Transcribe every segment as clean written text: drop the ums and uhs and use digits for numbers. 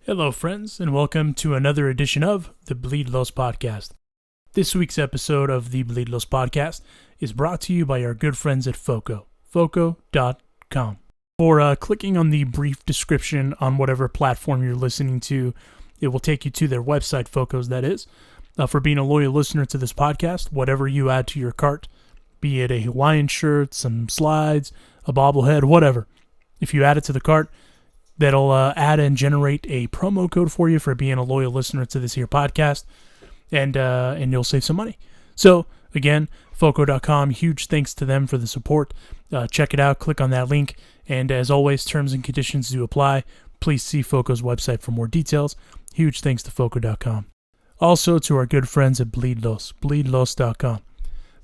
Hello, friends, and welcome to another edition of the Bleed Los Podcast. This week's episode of the Bleed Los Podcast is brought to you by our good friends at Foco, foco.com. For clicking on the brief description on whatever platform you're listening to, it will take you to their website, Foco's, that is. For being a loyal listener to this podcast, whatever you add to your cart, be it a Hawaiian shirt, some slides, a bobblehead, whatever, if you add it to the cart, that'll add and generate a promo code for you for being a loyal listener to this here podcast, and you'll save some money. So, again, Foco.com, huge thanks to them for the support. Check it out, click on that link, and as always, terms and conditions do apply. Please see Foco's website for more details. Huge thanks to Foco.com. Also to our good friends at Bleed Los, bleedlos.com.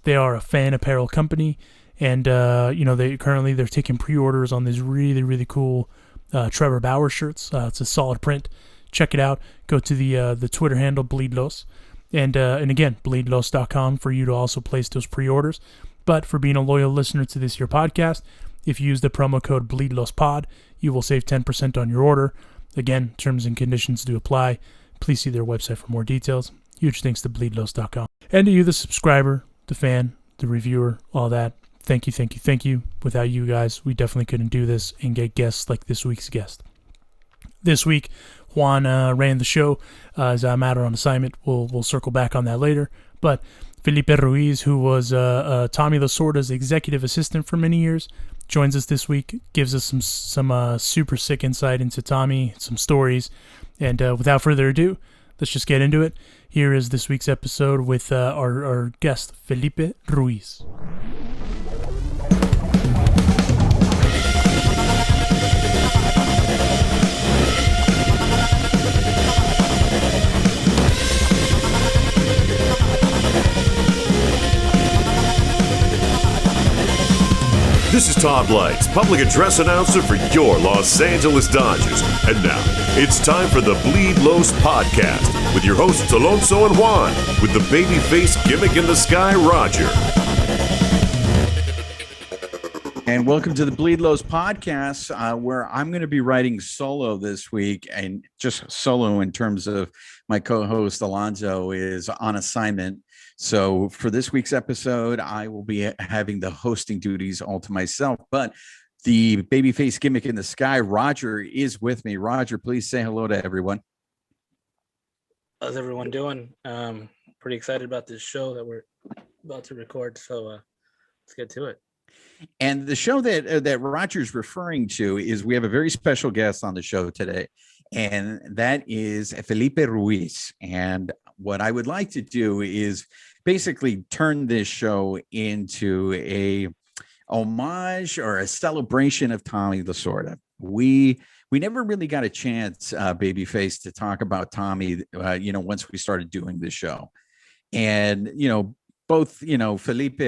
They are a fan apparel company, and they're taking pre-orders on these really, really cool Trevor Bauer shirts. It's a solid print. Check it out. Go to the Twitter handle BleedLos, and again, bleedlos.com for you to also place those pre-orders. But for being a loyal listener to this here podcast, if you use the promo code BleedLosPod, you will save 10% on your order. Again, terms and conditions do apply. Please see their website for more details. Huge thanks to bleedlos.com. And to you, the subscriber, the fan, the reviewer, all that. Thank you. Without you guys, we definitely couldn't do this and get guests like this week's guest. This week, Juan ran the show as I'm out on assignment. We'll circle back on that later. But Felipe Ruiz, who was Tommy Lasorda's executive assistant for many years, joins us this week, gives us some super sick insight into Tommy, some stories. And without further ado, let's just get into it. Here is this week's episode with our guest, Felipe Ruiz. This is Todd Lights, public address announcer for your Los Angeles Dodgers. And now, it's time for the Bleed Los Podcast with your hosts Alonso and Juan, with the babyface gimmick in the sky, Roger. And welcome to the Bleed Los Podcast, where I'm going to be writing solo this week, and just solo in terms of my co-host Alonso is on assignment. So for this week's episode, I will be having the hosting duties all to myself, but the babyface gimmick in the sky, Roger, is with me. Roger, please say hello to everyone. How's everyone doing? Pretty excited about this show that we're about to record. So let's get to it. And the show that Roger's referring to is, we have a very special guest on the show today, and that is Felipe Ruiz. And what I would like to do is basically turn this show into a homage or a celebration of Tommy Lasorda. We never really got a chance, babyface, to talk about Tommy, once we started doing this show. And, both, Felipe,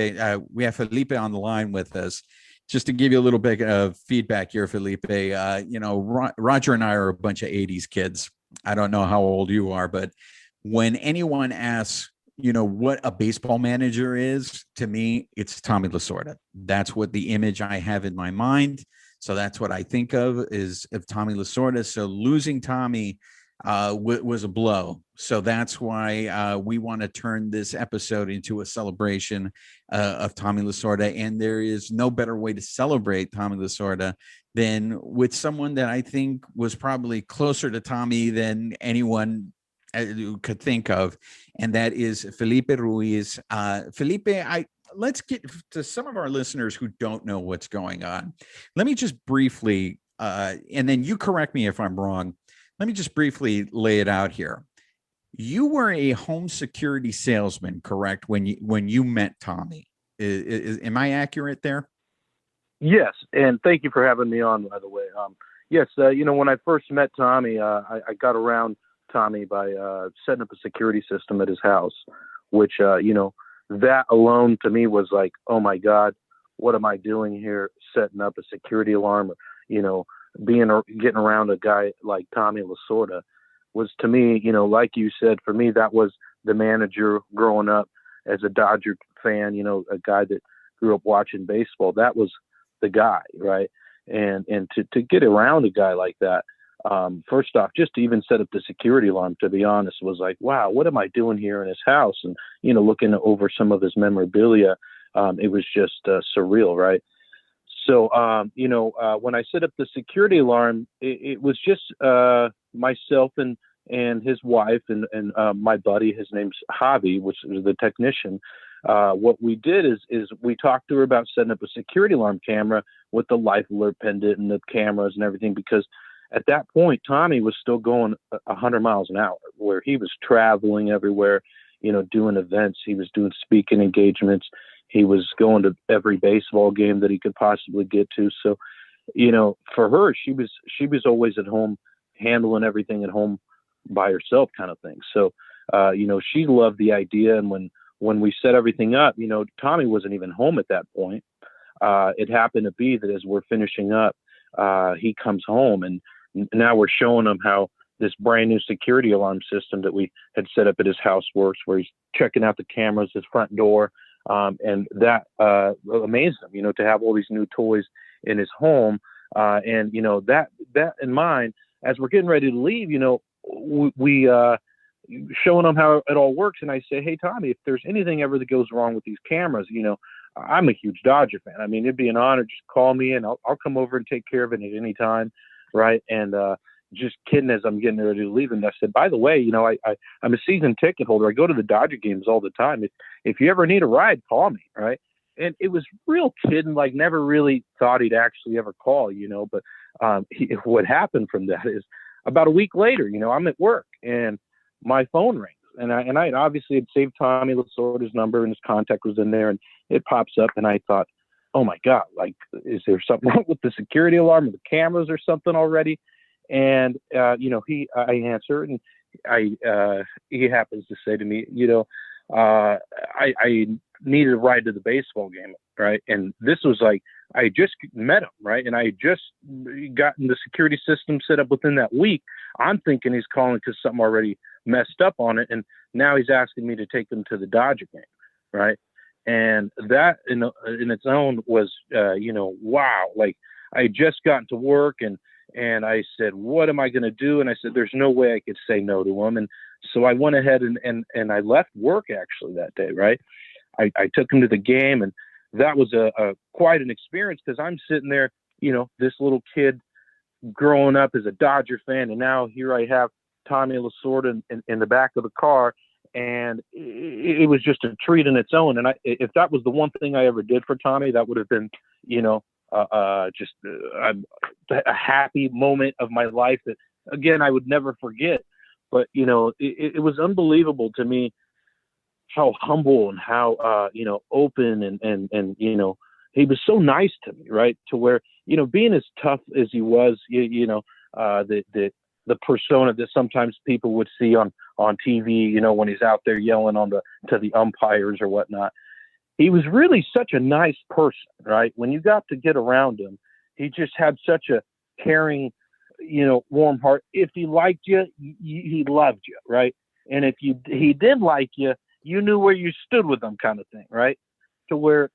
we have Felipe on the line with us. Just to give you a little bit of feedback here, Felipe, Roger and I are a bunch of 80s kids. I don't know how old you are, but when anyone asks, what a baseball manager is, to me, it's Tommy Lasorda. That's what the image I have in my mind. So that's what I think of Tommy Lasorda. So losing Tommy was a blow. So that's why we want to turn this episode into a celebration of Tommy Lasorda. And there is no better way to celebrate Tommy Lasorda than with someone that I think was probably closer to Tommy than anyone could think of, and that is Felipe Ruiz. Felipe, let's get to some of our listeners who don't know what's going on. Let me just briefly, and then you correct me if I'm wrong. Let me just briefly lay it out here. You were a home security salesman, correct? When you met Tommy, am I accurate there? Yes, and thank you for having me on, by the way. Yes, when I first met Tommy, I got around Tommy by setting up a security system at his house, which, that alone to me was like, oh my God, what am I doing here? Setting up a security alarm, getting around a guy like Tommy Lasorda was, to me, like you said, for me, that was the manager growing up as a Dodger fan, a guy that grew up watching baseball. That was the guy, right? And to get around a guy like that, First off, just to even set up the security alarm, to be honest, was like, wow, what am I doing here in his house? And, looking over some of his memorabilia, it was just surreal, right? So, when I set up the security alarm, it was just myself and his wife and my buddy. His name's Javi, which is the technician. What we did is we talked to her about setting up a security alarm camera with the life alert pendant and the cameras and everything, because at that point, Tommy was still going 100 miles an hour, where he was traveling everywhere, doing events. He was doing speaking engagements. He was going to every baseball game that he could possibly get to. So, for her, she was always at home, handling everything at home by herself, kind of thing. So, she loved the idea. And when we set everything up, Tommy wasn't even home at that point. It happened to be that as we're finishing up, he comes home, and now we're showing him how this brand new security alarm system that we had set up at his house works, where he's checking out the cameras, his front door. And that amazed him, to have all these new toys in his home. And, that in mind, as we're getting ready to leave, we showing him how it all works. And I say, hey, Tommy, if there's anything ever that goes wrong with these cameras, I'm a huge Dodger fan. I mean, it'd be an honor. Just call me and I'll come over and take care of it at any time. Right. And, just kidding, as I'm getting ready to leave. And I said, by the way, I'm a season ticket holder. I go to the Dodger games all the time. If you ever need a ride, call me. Right. And it was real kidding, like never really thought he'd actually ever call, but what happened from that is about a week later, I'm at work and my phone rings, and I obviously had saved Tommy Lasorda's number and his contact was in there, and it pops up, and I thought, oh my God, like, is there something wrong with the security alarm or the cameras or something already? And, I answer, and he happens to say to me, I needed a ride to the baseball game. Right. And this was like, I just met him. Right. And I had just gotten the security system set up within that week. I'm thinking he's calling because something already messed up on it. And now he's asking me to take him to the Dodger game. Right. And that in its own was, wow. Like, I had just gotten to work, and I said, what am I going to do? And I said, there's no way I could say no to him. And so I went ahead and I left work actually that day. Right. I took him to the game, and that was a quite an experience, because I'm sitting there, this little kid growing up as a Dodger fan. And now here I have Tommy Lasorda in the back of the car. And it was just a treat in its own. And if that was the one thing I ever did for Tommy, that would have been, just a happy moment of my life that, again, I would never forget. But, it was unbelievable to me how humble and how, open and he was so nice to me, right? To where, being as tough as he was, the persona that sometimes people would see on TV, when he's out there yelling to the umpires or whatnot. He was really such a nice person, right? When you got to get around him, he just had such a caring, warm heart. If he liked you, he loved you, right? And if he didn't like you, you knew where you stood with him, kind of thing, right? To where,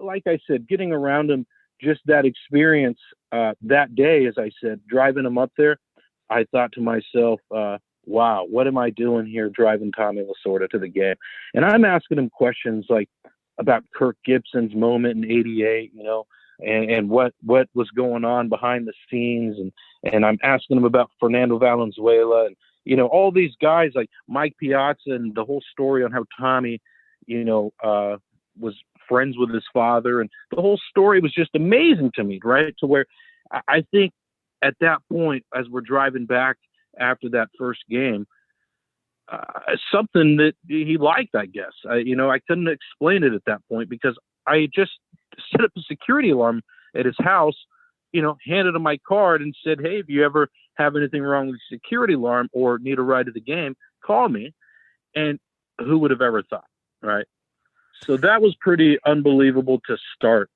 like I said, getting around him, just that experience that day, as I said, driving him up there, I thought to myself, wow, what am I doing here driving Tommy Lasorda to the game? And I'm asking him questions like about Kirk Gibson's moment in '88, and what was going on behind the scenes. And I'm asking him about Fernando Valenzuela and, all these guys like Mike Piazza, and the whole story on how Tommy, was friends with his father. And the whole story was just amazing to me, right? To where I think at that point, as we're driving back after that first game, something that he liked, I guess. I couldn't explain it at that point, because I had just set up a security alarm at his house, handed him my card and said, hey, if you ever have anything wrong with the security alarm or need a ride to the game, call me. And who would have ever thought, right? So that was pretty unbelievable to start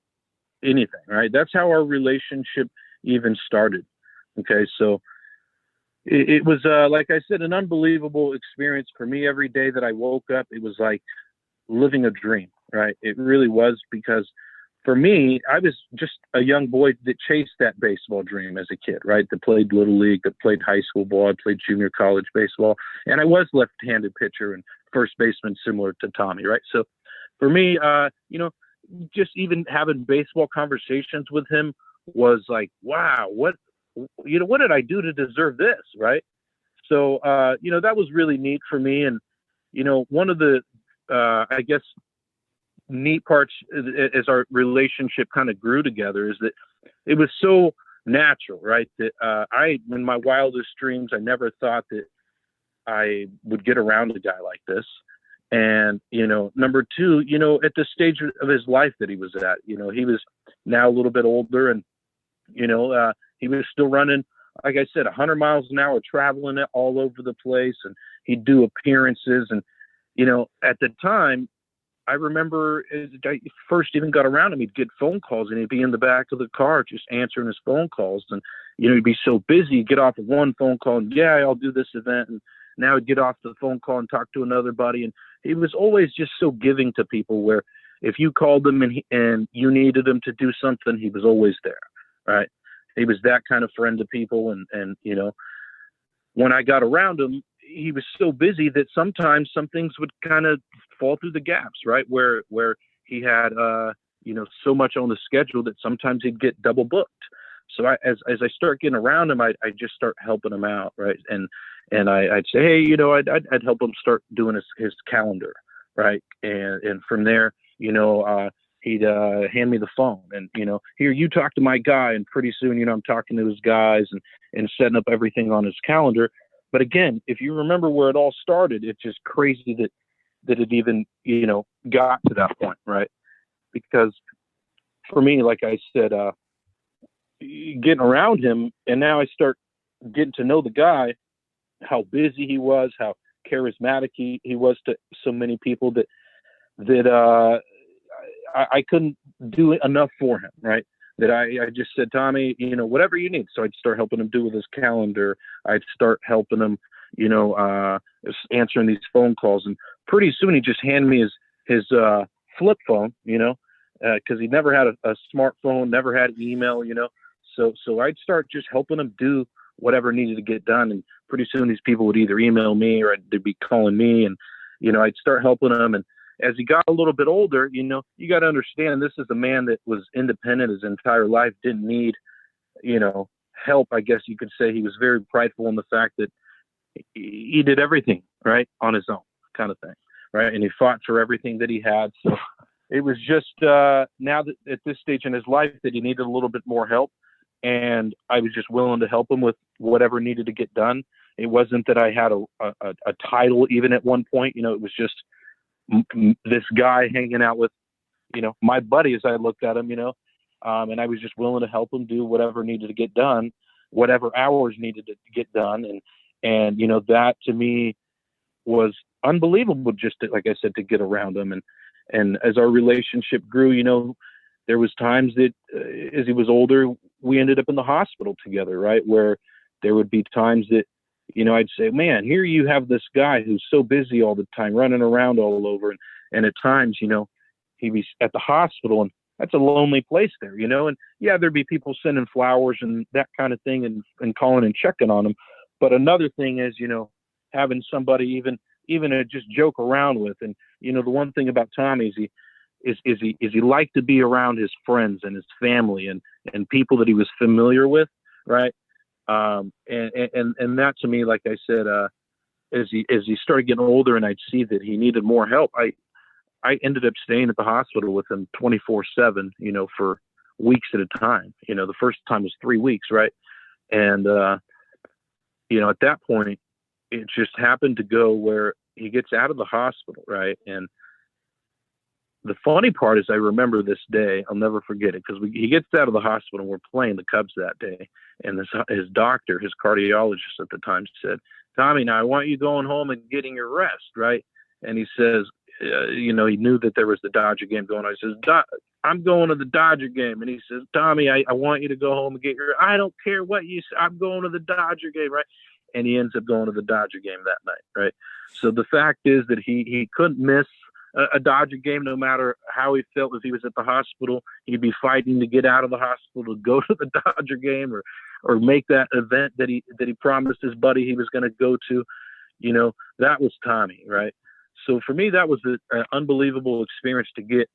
anything, right? That's how our relationship even started. Okay, so it was, like I said, an unbelievable experience for me. Every day that I woke up, it was like living a dream, right? It really was, because for me, I was just a young boy that chased that baseball dream as a kid, right? That played little league, that played high school ball, I played junior college baseball, and I was left-handed pitcher and first baseman, similar to Tommy, right? So for me, just even having baseball conversations with him was like, wow, what did I do to deserve this, right? So, that was really neat for me. And, one of the, I guess, neat parts as our relationship kind of grew together is that it was so natural, right? That in my wildest dreams, I never thought that I would get around a guy like this. And, number two, at the stage of his life that he was at, he was now a little bit older, and, he was still running, like I said, 100 miles an hour, traveling it all over the place. And he'd do appearances. And, at the time, I remember as I first even got around him, he'd get phone calls and he'd be in the back of the car just answering his phone calls. And, he'd be so busy, he'd get off of one phone call and, yeah, I'll do this event. And now he'd get off the phone call and talk to another buddy. And he was always just so giving to people, where if you called him and you needed him to do something, he was always there, right? He was that kind of friend to people. And when I got around him, he was so busy that sometimes some things would kind of fall through the gaps, right? Where he had, so much on the schedule that sometimes he'd get double booked. So as I start getting around him, I just start helping him out, right? And I'd say, hey, I'd help him start doing his calendar, right? And from there, he'd hand me the phone and, here, you talk to my guy. And pretty soon, I'm talking to his guys and setting up everything on his calendar. But again, if you remember where it all started, it's just crazy that it even, got to that point, right? Because for me, like I said, getting around him, and now I start getting to know the guy, how busy he was, how charismatic he was to so many people that I couldn't do enough for him, right? That I just said, Tommy, whatever you need. So I'd start helping him do with his calendar. I'd start helping him, answering these phone calls. And pretty soon he just handed me his flip phone, because he never had a smartphone, never had email, So I'd start just helping him do whatever needed to get done. And pretty soon these people would either email me or they'd be calling me, and, I'd start helping them. And as he got a little bit older, you got to understand, this is a man that was independent his entire life, didn't need, help. I guess you could say he was very prideful in the fact that he did everything right on his own, kind of thing. Right. And he fought for everything that he had. So it was just now that at this stage in his life that he needed a little bit more help. And I was just willing to help him with whatever needed to get done. It wasn't that I had a title even at one point, it was just this guy hanging out with, my buddy, as I looked at him, and I was just willing to help him do whatever needed to get done, whatever hours needed to get done. And, that to me was unbelievable, just to, like I said, to get around him. And as our relationship grew, there was times that as he was older, we ended up in the hospital together, right? Where there would be times that, I'd say, man, here you have this guy who's so busy all the time, running around all over. And at times, he'd be at the hospital, and that's a lonely place there, and yeah, there'd be people sending flowers and that kind of thing and calling and checking on him. But another thing is, having somebody even to just joke around with. And, the one thing about Tommy is he liked to be around his friends and his family and people that he was familiar with. Right. And that to me, like I said, as he started getting older and I'd see that he needed more help, I ended up staying at the hospital with him 24/7, for weeks at a time. The first time was 3 weeks. Right. And, at that point, it just happened to go where he gets out of the hospital. Right. And the funny part is, I remember this day, I'll never forget it, because he gets out of the hospital and we're playing the Cubs that day. And his doctor, his cardiologist at the time, said, Tommy, now I want you going home and getting your rest. Right. And he says, he knew that there was the Dodger game going on. He says, I'm going to the Dodger game. And he says, Tommy, I want you to go home and get your, I don't care what you say, I'm going to the Dodger game. Right. And he ends up going to the Dodger game that night. Right. So the fact is that he couldn't miss a Dodger game, no matter how he felt. If he was at the hospital, he'd be fighting to get out of the hospital to go to the Dodger game or make that event that he promised his buddy he was going to go to. You know, that was Tommy, right? So for me, that was an unbelievable experience to get.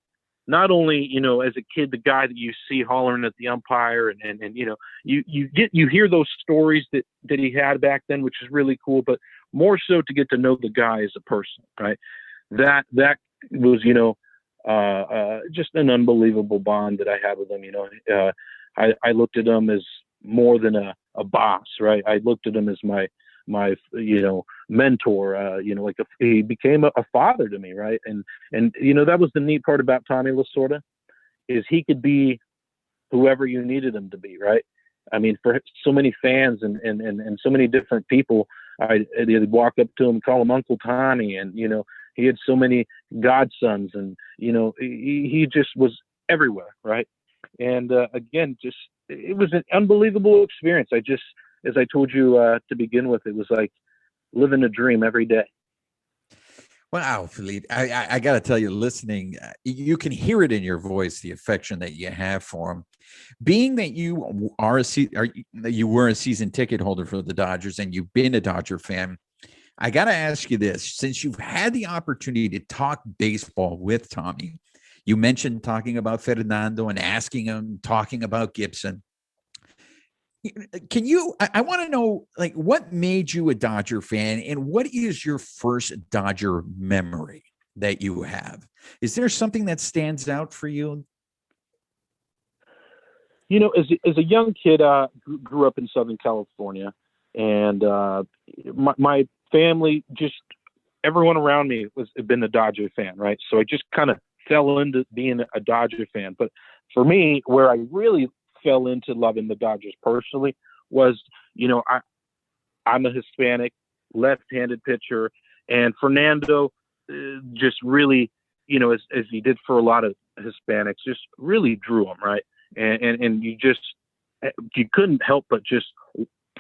Not only, you know, as a kid, the guy that you see hollering at the umpire and you know, you hear those stories that he had back then, which is really cool, but more so to get to know the guy as a person, right? That was, you know, just an unbelievable bond that I had with him. You know, I looked at him as more than a boss, right? I looked at him as my you know, mentor, you know, like he became a father to me, right? And you know, that was the neat part about Tommy Lasorda, is he could be whoever you needed him to be, right? I mean, for so many fans and so many different people, I'd walk up to him and call him Uncle Tommy, and you know, he had so many godsons, and you know, he just was everywhere, right? And again, just it was an unbelievable experience. As I told you to begin with, it was like living a dream every day. Wow, Felipe, I got to tell you, listening, you can hear it in your voice, the affection that you have for him. Being that you you were a season ticket holder for the Dodgers and you've been a Dodger fan, I got to ask you this: since you've had the opportunity to talk baseball with Tommy, you mentioned talking about Fernando and asking him, talking about Gibson. Can you, I want to know, like, what made you a Dodger fan and what is your first Dodger memory that you have? Is there something that stands out for you? You know, as a young kid, grew up in Southern California, and my family, just everyone around me had been a Dodger fan, right? So I just kind of fell into being a Dodger fan. But for me, where I really fell into loving the Dodgers personally was, you know, I'm a Hispanic left-handed pitcher, and Fernando just really, you know, as he did for a lot of Hispanics, just really drew them, right? And you couldn't help but just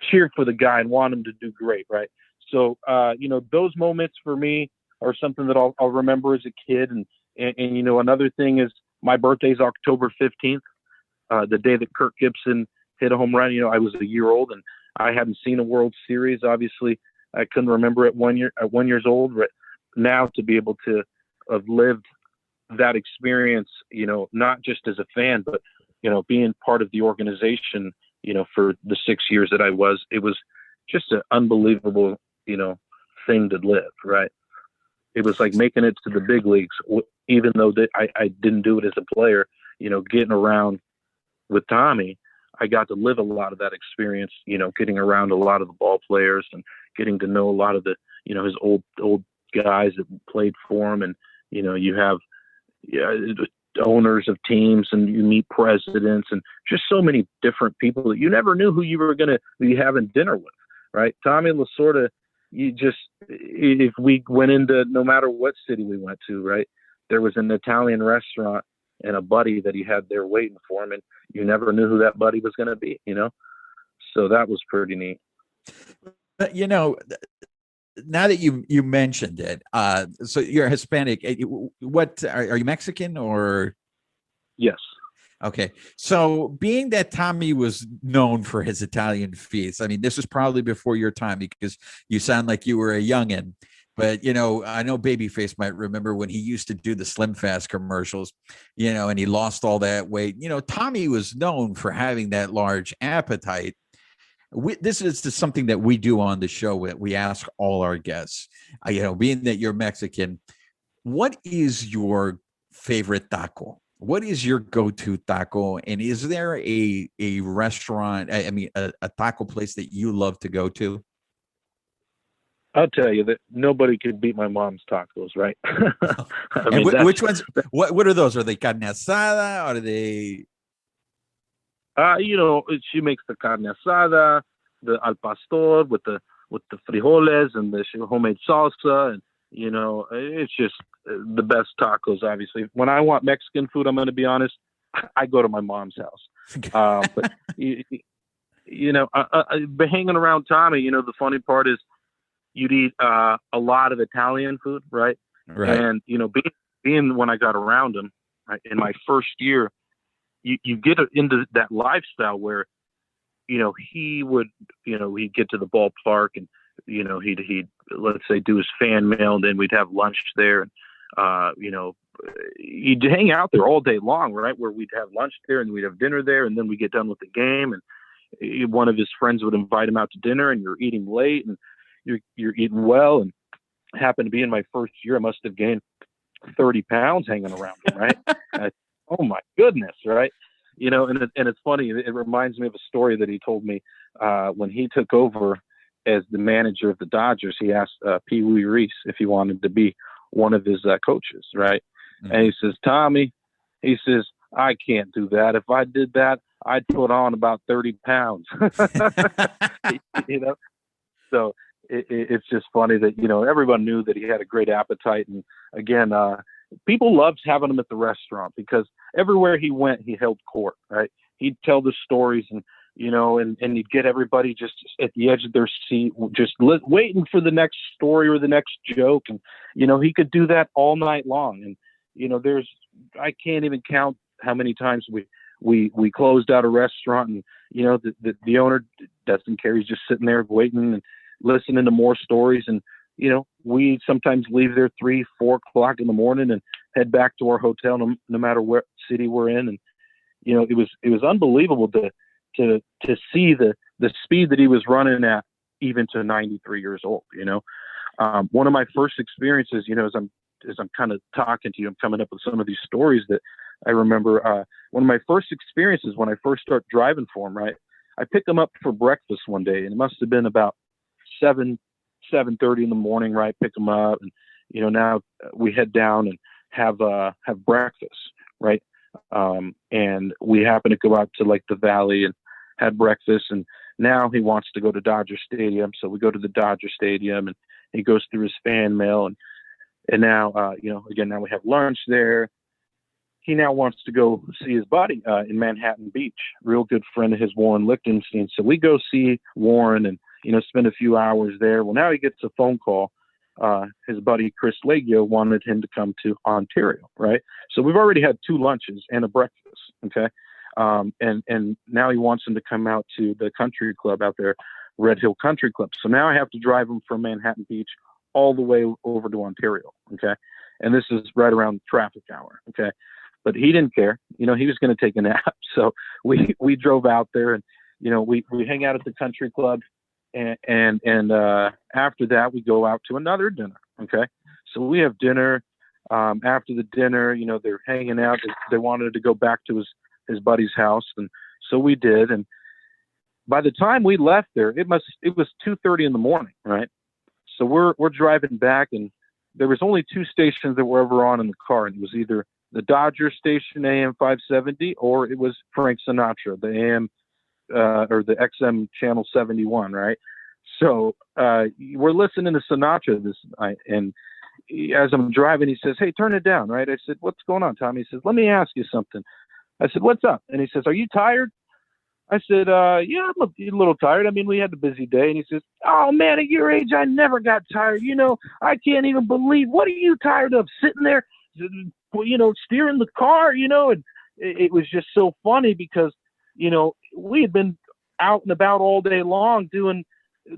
cheer for the guy and want him to do great, right? So you know, those moments for me are something that I'll remember as a kid. And you know, another thing is my birthday's October 15th. The day that Kirk Gibson hit a home run. You know, I was a year old and I hadn't seen a World Series. Obviously, I couldn't remember at 1 years old. But now to be able to have lived that experience, you know, not just as a fan, but you know, being part of the organization, you know, for the 6 years that I was, it was just an unbelievable, you know, thing to live. Right? It was like making it to the big leagues, even though I didn't do it as a player. You know, getting around with Tommy, I got to live a lot of that experience, you know, getting around a lot of the ball players and getting to know a lot of the, you know, his old guys that played for him. And, you know, you have owners of teams and you meet presidents and just so many different people that you never knew who you were going to be having dinner with, right? Tommy Lasorda, if we went into, no matter what city we went to, right, there was an Italian restaurant and a buddy that he had there waiting for him, and you never knew who that buddy was going to be, you know? So that was pretty neat. But, you know, now that you mentioned it, so you're Hispanic. What are you Mexican or? Yes. Okay. So being that Tommy was known for his Italian feast, I mean, this was probably before your time because you sound like you were a youngin'. But, you know, I know Babyface might remember when he used to do the Slim Fast commercials, you know, and he lost all that weight. You know, Tommy was known for having that large appetite. This is something that we do on the show. We ask all our guests, you know, being that you're Mexican, what is your favorite taco? What is your go-to taco? And is there a restaurant, I mean, a taco place that you love to go to? I'll tell you that nobody could beat my mom's tacos, right? I mean, which ones? What are those? Are they carne asada? Are they? You know, she makes the carne asada, the al pastor with the frijoles and the homemade salsa, and you know, it's just the best tacos. Obviously, when I want Mexican food, I'm going to be honest, I go to my mom's house. But you know, hanging around Tommy, you know, the funny part is, you'd eat a lot of Italian food, right? Right. And, you know, being when I got around him in my first year, you get into that lifestyle where, he would, he'd get to the ballpark and, he'd let's say do his fan mail, and then we'd have lunch there. And, he'd hang out there all day long, right? Where we'd have lunch there and we'd have dinner there, and then we get done with the game, and one of his friends would invite him out to dinner, and you're eating late and you're eating well. And happened to be in my first year, I must have gained 30 pounds hanging around him, right? Oh my goodness, right? And it's funny. It reminds me of a story that he told me when he took over as the manager of the Dodgers. He asked Willie Ruiz if he wanted to be one of his coaches, right? Mm-hmm. And he says, Tommy, he says, I can't do that. If I did that, I'd put on about 30 pounds. So it's just funny that, everyone knew that he had a great appetite. And again, people loved having him at the restaurant because everywhere he went, he held court, right? He'd tell the stories and, and he'd get everybody just at the edge of their seat, just waiting for the next story or the next joke. And, he could do that all night long. And, I can't even count how many times we closed out a restaurant and, the owner doesn't care. He's just sitting there waiting and listening to more stories. And, we sometimes leave there 3-4 o'clock in the morning and head back to our hotel, no matter what city we're in. And, it was unbelievable to see the speed that he was running at, even to 93 years old. One of my first experiences, as I'm kind of talking to you, I'm coming up with some of these stories that I remember. One of my first experiences when I first started driving for him, right? I picked him up for breakfast one day, and it must have been about 7:30 in the morning, right? Pick him up, and now we head down and have breakfast, right? And we happen to go out to like the Valley and had breakfast, and now he wants to go to Dodger Stadium, so we go to the Dodger Stadium, and he goes through his fan mail, and now again, now we have lunch there. He now wants to go see his buddy in Manhattan Beach, real good friend of his, Warren Lichtenstein. So we go see Warren and spend a few hours there. Well, now he gets a phone call. His buddy Chris Leggio wanted him to come to Ontario, right? So we've already had 2 lunches and a breakfast, okay? And now he wants him to come out to the country club out there, Red Hill Country Club. So now I have to drive him from Manhattan Beach all the way over to Ontario, okay? And this is right around traffic hour, okay? But he didn't care. He was going to take a nap. So we drove out there, and we hang out at the country club, and after that we go out to another dinner, okay? So we have dinner. After the dinner, they're hanging out. They wanted to go back to his buddy's house, and so we did. And by the time we left there, it was 2:30 in the morning, right? So we're driving back, and there was only 2 stations that were ever on in the car, and it was either the Dodger station AM 570 or it was Frank Sinatra, the AM or the XM channel 71, right? So we're listening to Sinatra this night, and as I'm driving, he says, "Hey, turn it down," right? I said, "What's going on, Tommy?" He says, "Let me ask you something." I said, "What's up?" And he says, "Are you tired?" I said, "Yeah, I'm a little tired. I mean, we had a busy day." And he says, "Oh man, at your age, I never got tired. I can't even believe, what are you tired of? Sitting there, steering the car, and it was just so funny because, we had been out and about all day long doing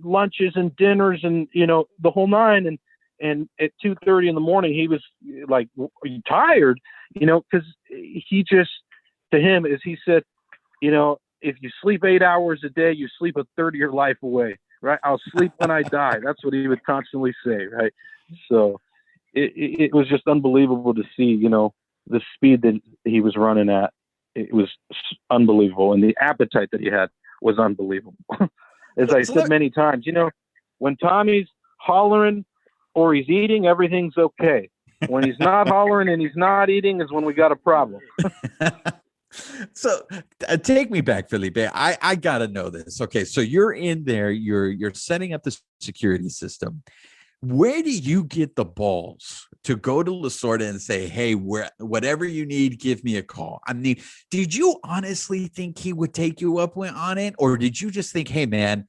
lunches and dinners and, the whole nine. And at 2:30 in the morning, he was like, "Are you tired?" Because he just, to him, as he said, if you sleep 8 hours a day, you sleep a third of your life away, right? I'll sleep when I die. That's what he would constantly say, right? So it was just unbelievable to see, the speed that he was running at. It was unbelievable. And the appetite that he had was unbelievable. As I said many times, when Tommy's hollering or he's eating, everything's okay. When he's not hollering and he's not eating is when we got a problem. So take me back, Felipe. I got to know this. Okay. So you're in there, you're setting up the security system. Where do you get the balls to go to Lasorda and say, "Hey, whatever you need, give me a call"? I mean, did you honestly think he would take you up on it? Or did you just think, "Hey man,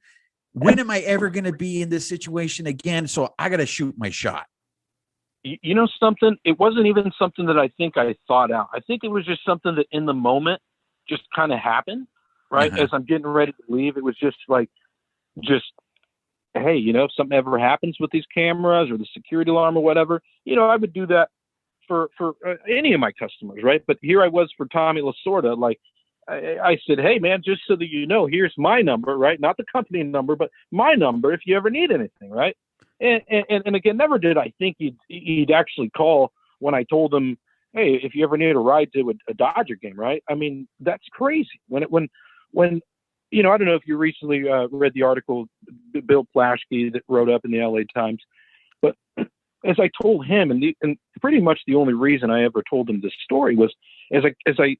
when am I ever going to be in this situation again? So I got to shoot my shot"? you know something? It wasn't even something that I think I thought out. I think it was just something that in the moment just kind of happened, right? Uh-huh. As I'm getting ready to leave, it was just like, hey, you know, if something ever happens with these cameras or the security alarm or whatever, you know, I would do that for any of my customers, right? But here I was for Tommy Lasorda, like I said, hey man, just so that you know, here's my number, right? Not the company number, but my number if you ever need anything, right? And again, never did I think he'd actually call when I told him, hey, if you ever need a ride to a Dodger game, right? I mean, that's crazy. When you know, I don't know if you recently read the article Bill Plaschke that wrote up in the LA Times, but as I told him, and pretty much the only reason I ever told him this story was as I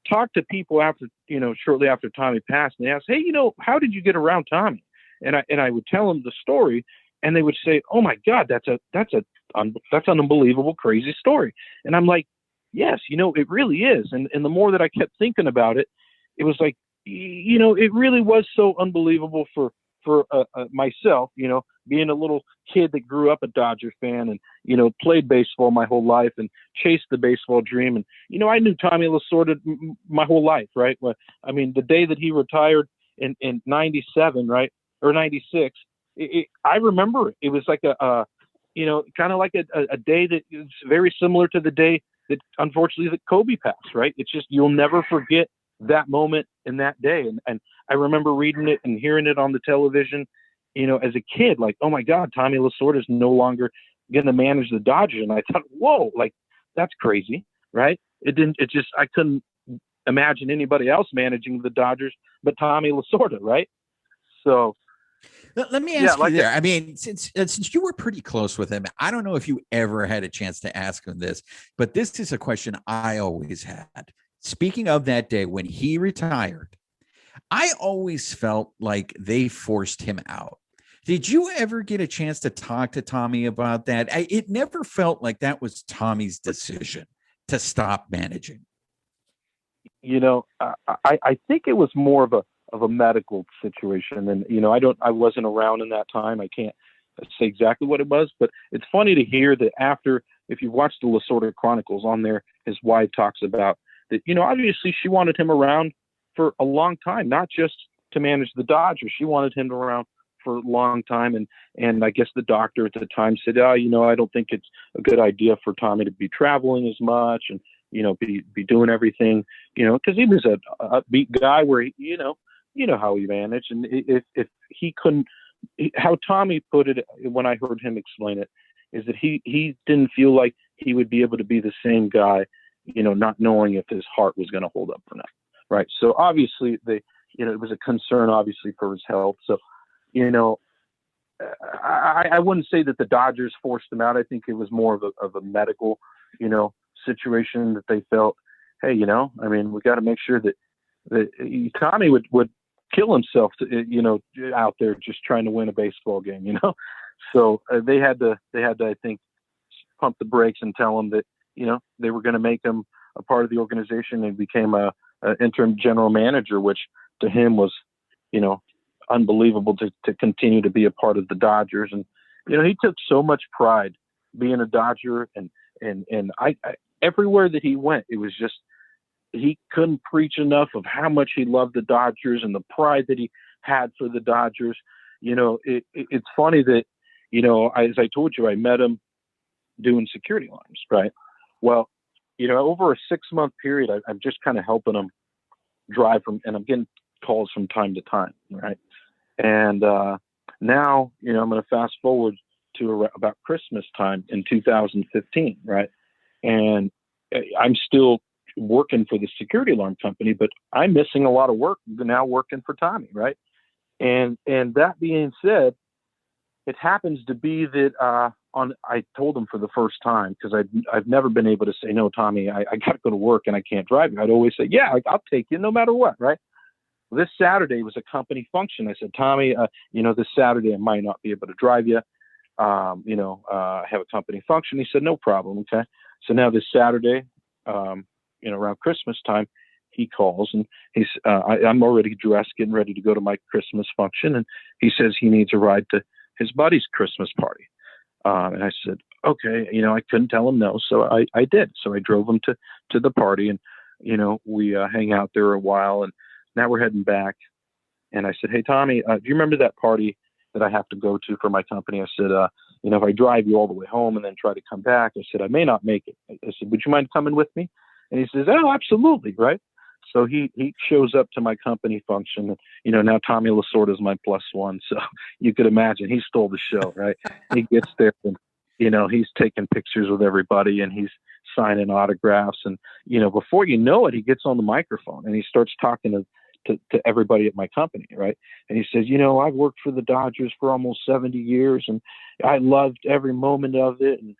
talked to people after, you know, shortly after Tommy passed, and they asked, hey, you know, how did you get around Tommy? And I would tell them the story, and they would say, oh my God, that's an unbelievable, crazy story. And I'm like, yes, you know, it really is. And the more that I kept thinking about it, it was like, you know, it really was so unbelievable for myself, you know, being a little kid that grew up a Dodger fan and, you know, played baseball my whole life and chased the baseball dream. And, you know, I knew Tommy Lasorda my whole life, right? Well, I mean, the day that he retired in 97, right, or 96, I remember it. It was like you know, kind of like a day that is very similar to the day that unfortunately that Kobe passed, right? It's just, you'll never forget that moment in that day. And I remember reading it and hearing it on the television, you know, as a kid, like, oh my God, Tommy Lasorda is no longer going to manage the Dodgers. And I thought, whoa, like that's crazy, right? I couldn't imagine anybody else managing the Dodgers but Tommy Lasorda, right? So let me ask you there. I mean, since you were pretty close with him, I don't know if you ever had a chance to ask him this, but this is a question I always had. Speaking of that day when he retired, I always felt like they forced him out. Did you ever get a chance to talk to Tommy about that? It never felt like that was Tommy's decision to stop managing. You know, I think it was more of a medical situation. And, you know, I wasn't around in that time. I can't say exactly what it was, but it's funny to hear that after, if you watch the Lasorda Chronicles on there, his wife talks about that, you know, obviously she wanted him around for a long time, not just to manage the Dodgers. She wanted him around for a long time. And I guess the doctor at the time said, oh, you know, I don't think it's a good idea for Tommy to be traveling as much and, you know, be doing everything, you know, because he was a upbeat guy where, you know how he managed. And if he couldn't, how Tommy put it when I heard him explain it, is that he didn't feel like he would be able to be the same guy, you know, not knowing if his heart was going to hold up or not. Right. So obviously it was a concern, obviously, for his health. So, you know, I wouldn't say that the Dodgers forced him out. I think it was more of a medical, you know, situation that they felt, hey, you know, I mean, we got to make sure that Tommy would kill himself, you know, out there just trying to win a baseball game, you know. So they had to, I think, pump the brakes and tell him that, you know, they were going to make him a part of the organization, and became a interim general manager, which to him was, you know, unbelievable to continue to be a part of the Dodgers. And, you know, he took so much pride being a Dodger, and I everywhere that he went, it was just, he couldn't preach enough of how much he loved the Dodgers and the pride that he had for the Dodgers. You know, it's funny that, you know, as I told you, I met him doing security alarms, right? Well, you know, over a 6-month period, I'm just kind of helping him drive and I'm getting calls from time to time, right? And now, you know, I'm going to fast forward to about Christmas time in 2015, right? And I'm still working for the security alarm company, but I'm missing a lot of work now working for Tommy, right? And that being said, it happens to be that I told him for the first time, because I've never been able to say, no, Tommy, I got to go to work and I can't drive you. I'd always say, yeah, I'll take you no matter what, right? This Saturday was a company function. I said, Tommy, you know, this Saturday I might not be able to drive you. You know, I have a company function. He said, no problem. Okay. So now this Saturday, you know, around Christmas time, he calls and he's, I'm already dressed, getting ready to go to my Christmas function. And he says he needs a ride to his buddy's Christmas party. And I said, okay, I couldn't tell him no. So I did. So I drove him to the party, and, we hang out there a while, and now we're heading back. And I said, hey, Tommy, do you remember that party that I have to go to for my company? I said, if I drive you all the way home and then try to come back, I said, I may not make it. I said, would you mind coming with me? And he says, oh, absolutely. Right. So he shows up to my company function. And, now Tommy Lasorda is my +1. So you could imagine he stole the show, right? He gets there and, he's taking pictures with everybody and he's signing autographs. And, before you know it, he gets on the microphone and he starts talking to everybody at my company, right? And he says, I've worked for the Dodgers for almost 70 years and I loved every moment of it. And,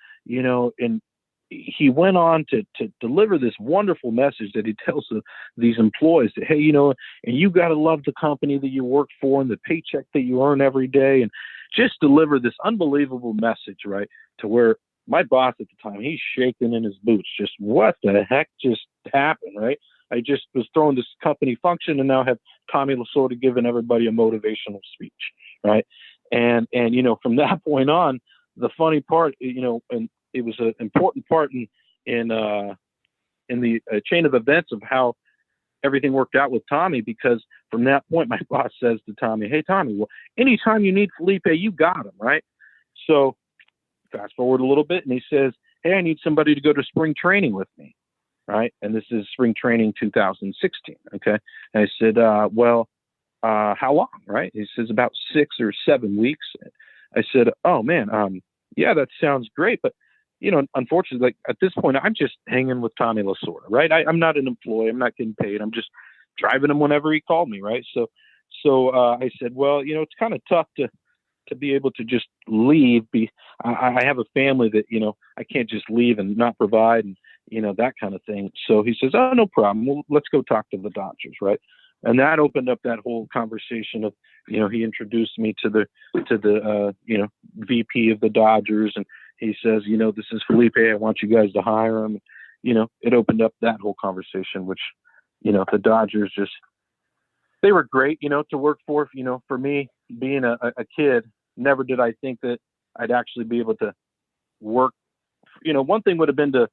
and he went on to deliver this wonderful message that he tells these employees that, hey, and you got to love the company that you work for and the paycheck that you earn every day, and just deliver this unbelievable message, right? To where my boss at the time, he's shaking in his boots. Just what the heck just happened, right? I just was throwing this company function and now have Tommy Lasorda giving everybody a motivational speech, right? And from that point on, the funny part, and it was an important part in the chain of events of how everything worked out with Tommy, because from that point, my boss says to Tommy, hey, Tommy, well, anytime you need Felipe, you got him, right? So fast forward a little bit, and he says, hey, I need somebody to go to spring training with me, right? And this is spring training 2016, okay? And I said, well, how long, right? He says, about 6 or 7 weeks. I said, oh, man, yeah, that sounds great, but unfortunately, like at this point, I'm just hanging with Tommy Lasorda, right? I'm not an employee. I'm not getting paid. I'm just driving him whenever he called me, right? So I said, well, it's kind of tough to be able to just leave. I have a family that, I can't just leave and not provide and, that kind of thing. So he says, oh, no problem. Well, let's go talk to the Dodgers, right? And that opened up that whole conversation of, he introduced me to the VP of the Dodgers, and he says, this is Felipe. I want you guys to hire him. It opened up that whole conversation, which, the Dodgers they were great, to work for. For me, being a kid, never did I think that I'd actually be able to work. One thing would have been to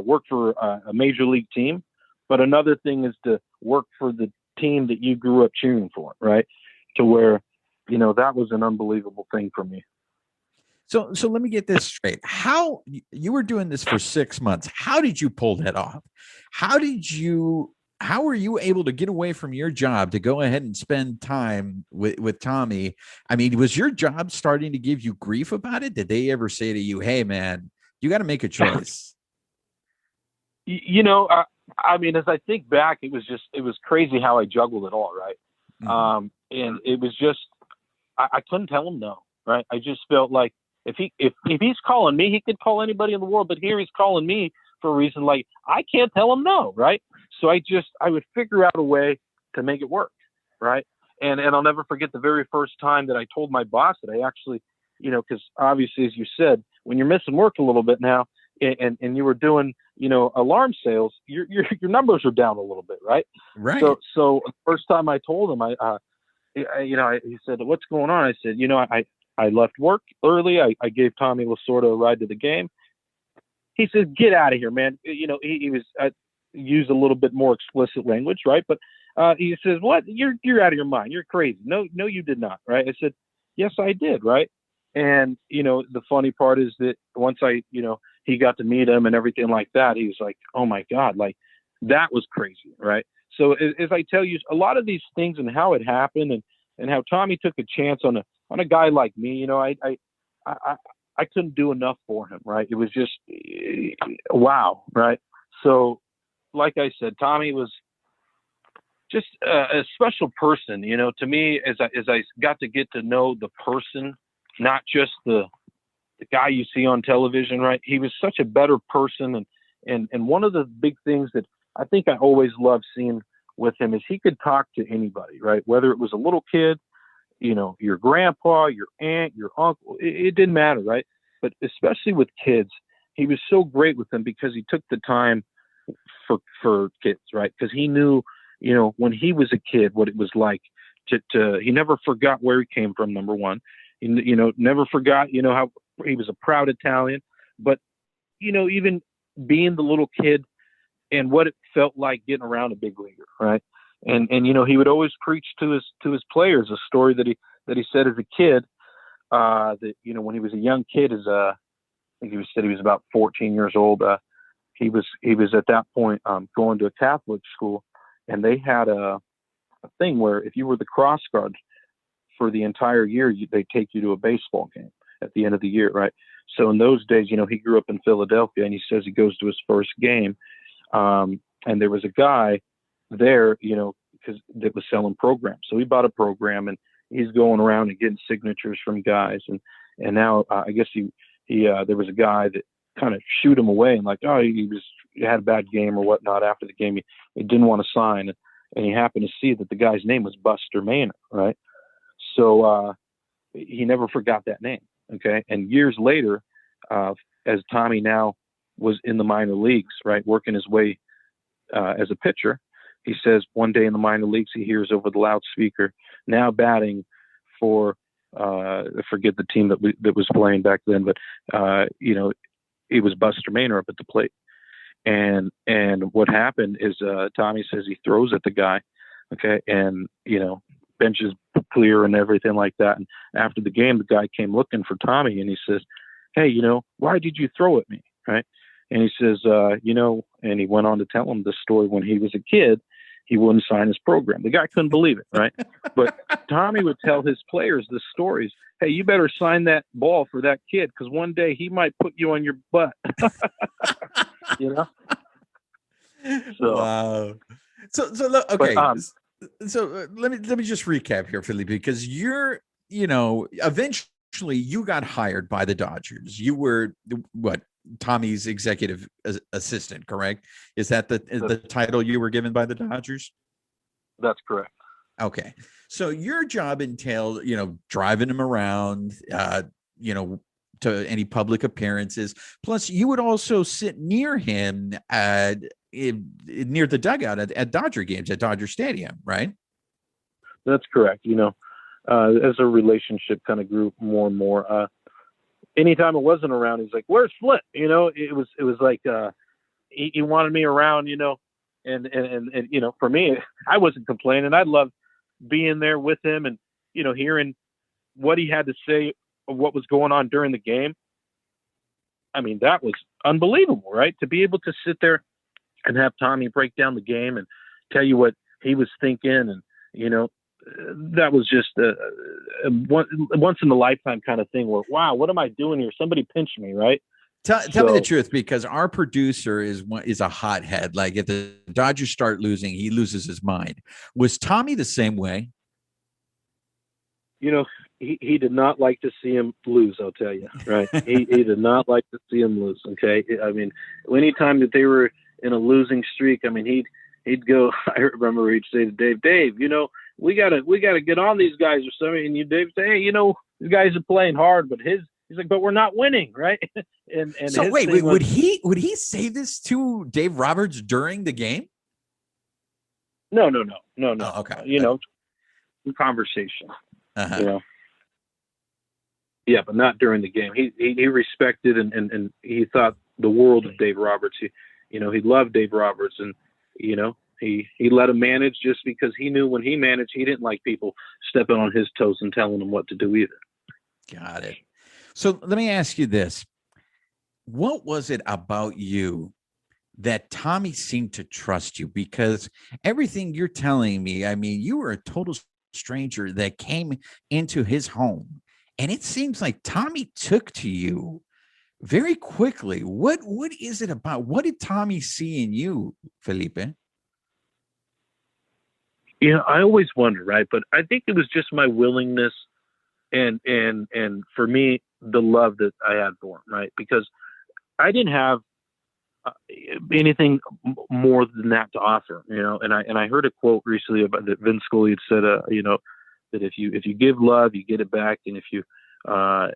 work for a major league team, but another thing is to work for the team that you grew up cheering for, right? To where, that was an unbelievable thing for me. So let me get this straight. How you were doing this for 6 months? How did you pull that off? How were you able to get away from your job to go ahead and spend time with Tommy? I mean, was your job starting to give you grief about it? Did they ever say to you, hey, man, you got to make a choice? I mean, as I think back, it was crazy how I juggled it all, right? Mm-hmm. And it was just, I couldn't tell him no, right? I just felt like if he's calling me, he could call anybody in the world, but here he's calling me for a reason. Like, I can't tell him no, right? So I would figure out a way to make it work, right? And I'll never forget the very first time that I told my boss that I actually, because obviously, as you said, when you're missing work a little bit now, and you were doing, alarm sales, your numbers are down a little bit, right? Right. So the first time I told him, he said, what's going on? I said, I left work early. I gave Tommy Lasorda a ride to the game. He said, get out of here, man. He was used a little bit more explicit language, right? But he says, what? You're out of your mind. You're crazy. No, you did not, right? I said, yes, I did, right? And, the funny part is that once he got to meet him and everything like that, he was like, oh my God, like that was crazy, right? So as I tell you, a lot of these things and how it happened and how Tommy took a chance on a guy like me, I couldn't do enough for him, right? It was just, wow, right? So like I said, Tommy was just a special person, to me, as I got to get to know the person, not just the guy you see on television, right? He was such a better person. And one of the big things that I think I always loved seeing with him is he could talk to anybody, right? Whether it was a little kid, your grandpa, your aunt, your uncle, it didn't matter, right? But especially with kids, he was so great with them because he took the time for kids, right? Because he knew, when he was a kid, what it was like to he never forgot where he came from, number one. never forgot, how he was a proud Italian, but, even being the little kid and what it felt like getting around a big leaguer. Right. And, he would always preach to his players a story that he said as a kid, that, when he was a young kid, I think said he was about 14 years old. He was at that point going to a Catholic school, and they had a thing where if you were the cross guard for the entire year, they take you to a baseball game at the end of the year, right? So in those days, he grew up in Philadelphia, and he says he goes to his first game, and there was a guy there, because that was selling programs. So he bought a program, and he's going around and getting signatures from guys, and now I guess he there was a guy that kind of shooed him away and like, oh, he had a bad game or whatnot. After the game, he didn't want to sign, and he happened to see that the guy's name was Buster Manor, right? So he never forgot that name. Okay, and years later, as Tommy now was in the minor leagues, right, working his way as a pitcher, he says one day in the minor leagues he hears over the loudspeaker, now batting for I forget the team that was playing back then, but it was Buster Manor up at the plate. And what happened is Tommy says he throws at the guy, okay, and benches clear and everything like that. And after the game, the guy came looking for Tommy, and he says, hey, why did you throw at me, right? And he says, and he went on to tell him the story when he was a kid. He wouldn't sign his program. The guy couldn't believe it, right? But Tommy would tell his players the stories. Hey, you better sign that ball for that kid, because one day he might put you on your butt. So, wow. So look, okay. But, so let me just recap here, Felipe, because you're, eventually you got hired by the Dodgers. You were what? Tommy's executive assistant, correct? Is that the title you were given by the Dodgers? That's correct. Okay. So your job entailed, driving him around, to any public appearances. Plus, you would also sit near him near the dugout at Dodger games at Dodger Stadium, right? That's correct. As a relationship kind of grew more and more, anytime it wasn't around, he's like, where's Flip? It was like, he wanted me around, and for me, I wasn't complaining. I loved being there with him and, hearing what he had to say, what was going on during the game. I mean, that was unbelievable, right? To be able to sit there and have Tommy break down the game and tell you what he was thinking. And, that was just a once in a lifetime kind of thing where, wow, what am I doing here? Somebody pinched me, right? Tell me the truth, because our producer is a hothead. Like if the Dodgers start losing, he loses his mind. Was Tommy the same way? He did not like to see him lose. I'll tell you, right? he did not like to see him lose. Okay. I mean, anytime that they were in a losing streak, I mean, he'd go, I remember he'd say to Dave, we gotta get on these guys or something. And Dave say, hey, these guys are playing hard, but he's like, but we're not winning, right? and so wait, would he say this to Dave Roberts during the game? No. Oh, okay. Conversation. Uh-huh. Yeah, but not during the game. He respected and he thought the world of Dave Roberts. He loved Dave Roberts, and he let him manage just because he knew when he managed, he didn't like people stepping on his toes and telling him what to do either. Got it. So let me ask you this. What was it about you that Tommy seemed to trust you? Because everything you're telling me, I mean, you were a total stranger that came into his home, and it seems like Tommy took to you very quickly. What is it about? What did Tommy see in you, Felipe? I always wonder, right? But I think it was just my willingness and for me, the love that I had for him, right? Because I didn't have anything more than that to offer, and I heard a quote recently about that Vince Scully had said, that if you give love, you get it back. And if you, I'm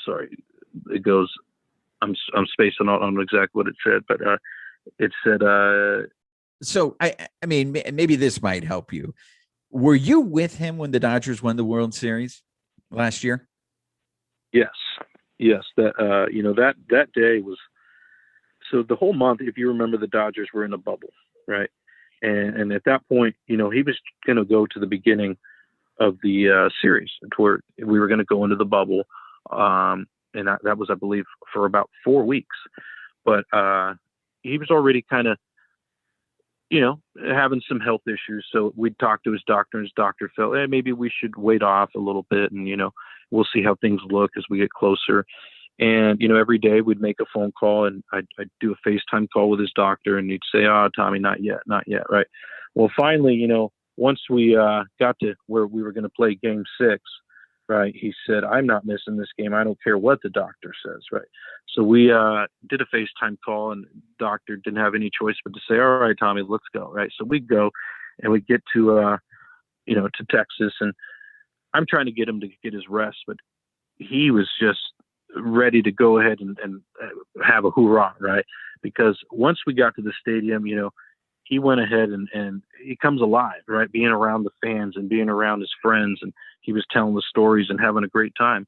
sorry, it goes, I'm spacing out on exactly what it said, but it said, so I mean, maybe this might help you. Were you with him when the Dodgers won the World Series? last year? Yes. That day was, so the whole month, if you remember, the Dodgers were in a bubble, right? And at that point, he was going to go to the beginning of the series where we were going to go into the bubble. And that was, I believe, for about 4 weeks. But he was already kind of, having some health issues. So we talked to his doctor, and his doctor felt, maybe we should wait off a little bit, and, we'll see how things look as we get closer. And, every day we'd make a phone call, and I'd do a FaceTime call with his doctor, and he'd say, Tommy, not yet. Right. Well, finally, once we got to where we were going to play game 6, right, he said, I'm not missing this game. I don't care what the doctor says. Right. So we did a FaceTime call, and the doctor didn't have any choice but to say, all right, Tommy, let's go. Right. So we go, and we get to Texas, and I'm trying to get him to get his rest, but he was just ready to go ahead and have a hoorah, right? Because once we got to the stadium, he went ahead and he comes alive, right? Being around the fans and being around his friends, and he was telling the stories and having a great time.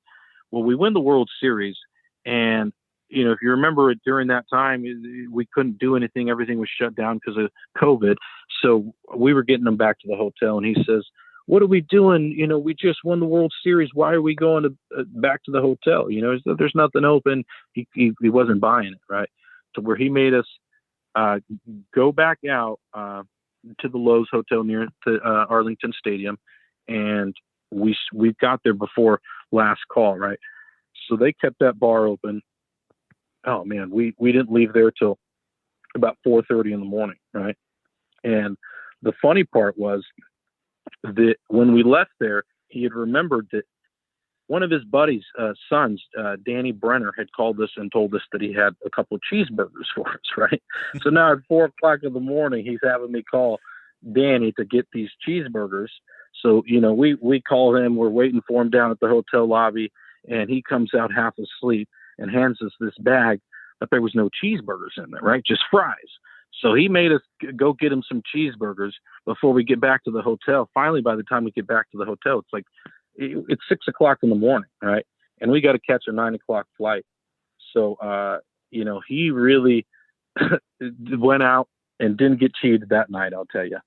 Well, we win the World Series, and if you remember it, during that time, we couldn't do anything. Everything was shut down because of COVID. So we were getting him back to the hotel, and he says, what are we doing? We just won the World Series. Why are we going back to the hotel? There's nothing open. He wasn't buying it, right? So where he made us go back out to the Lowe's Hotel near to Arlington Stadium, and we got there before last call, right? So they kept that bar open. Oh man, we didn't leave there till about 4:30 in the morning, right? And the funny part was that when we left there, he had remembered that one of his buddies' sons, Danny Brenner, had called us and told us that he had a couple of cheeseburgers for us, right? So now at 4:00 in the morning, he's having me call Danny to get these cheeseburgers. So, we call him, we're waiting for him down at the hotel lobby, and he comes out half asleep and hands us this bag, but there was no cheeseburgers in there, right? Just fries. So he made us go get him some cheeseburgers before we get back to the hotel. Finally, by the time we get back to the hotel, it's 6:00 in the morning, right? And we got to catch a 9:00 flight. So, he really went out and didn't get cheated that night, I'll tell you.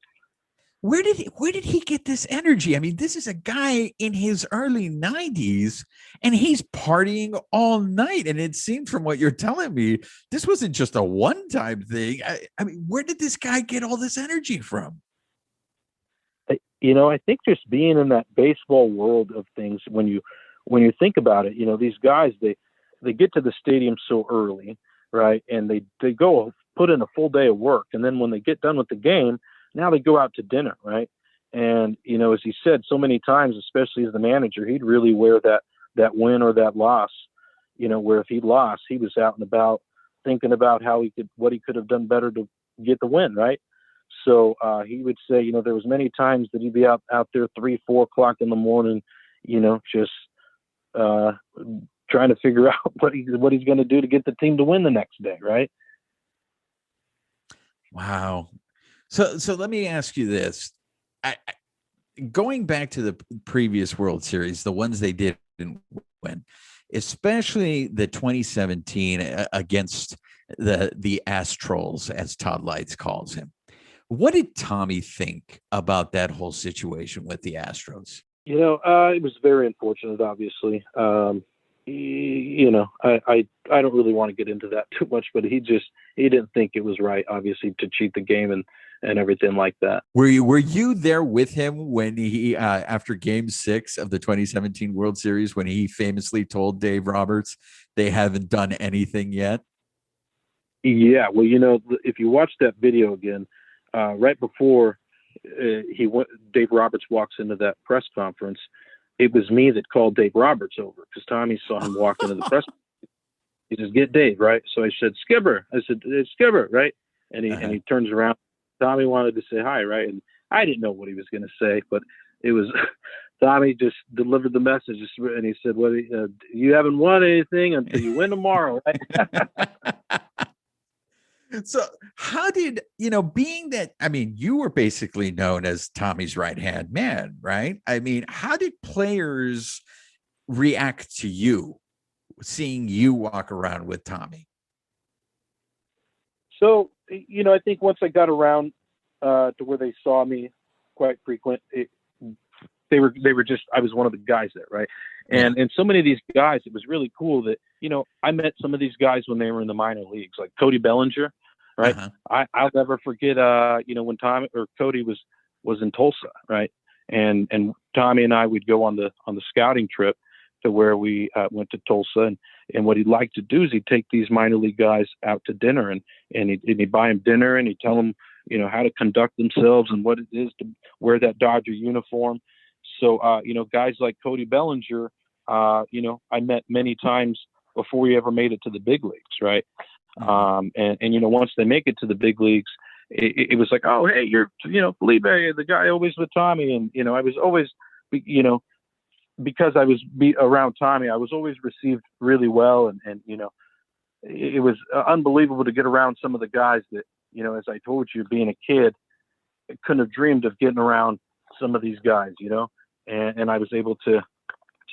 Where did he get this energy? I mean, this is a guy in his early 90s, and he's partying all night. And it seemed from what you're telling me, this wasn't just a one-time thing. I mean, where did this guy get all this energy from? I think just being in that baseball world of things, when you think about it, these guys, they get to the stadium so early, right? And they go put in a full day of work. And then when they get done with the game, now they go out to dinner, right? And, as he said so many times, especially as the manager, he'd really wear that win or that loss, where if he lost, he was out and about thinking about what he could have done better to get the win, right? So he would say, there was many times that he'd be out there 3-4 o'clock in the morning, just trying to figure out what he's going to do to get the team to win the next day, right? Wow. So let me ask you this. Going back to the previous World Series, the ones they didn't win, especially the 2017 against the Astros, as Todd Lights calls him. What did Tommy think about that whole situation with the Astros? It was very unfortunate, obviously. I don't really want to get into that too much, but he didn't think it was right, obviously, to cheat the game and everything like that. Were you there with him when he after Game 6 of the 2017 World Series, when he famously told Dave Roberts they haven't done anything yet? Yeah, well, if you watch that video again, right before Dave Roberts walks into that press conference, it was me that called Dave Roberts over because Tommy saw him walk into the press. He says, "Get Dave," right? So I said, "Skipper." I said, "It's Skipper," right? And he turns around. Tommy wanted to say hi, right? And I didn't know what he was going to say, but it was Tommy just delivered the message, and he said, "Well, you haven't won anything until you win tomorrow." Right? So how did, being that, you were basically known as Tommy's right-hand man, right? How did players react to you, seeing you walk around with Tommy? So, I think once I got around to where they saw me quite frequent, they were just, I was one of the guys there, right? And so many of these guys, it was really cool that, I met some of these guys when they were in the minor leagues, like Cody Bellinger, right? I'll never forget, when Tommy or Cody was in Tulsa, right? And Tommy and I would go on the scouting trip to where we went to Tulsa, and what he'd like to do is he'd take these minor league guys out to dinner, and he'd buy them dinner, and he'd tell them, how to conduct themselves and what it is to wear that Dodger uniform. So, guys like Cody Bellinger, I met many times before he ever made it to the big leagues, right? And once they make it to the big leagues, it was like, oh, hey, you're, Felipe, the guy always with Tommy. And, I was always, because I was around Tommy, I was always received really well. And it was unbelievable to get around some of the guys that, as I told you, being a kid, I couldn't have dreamed of getting around some of these guys, and I was able to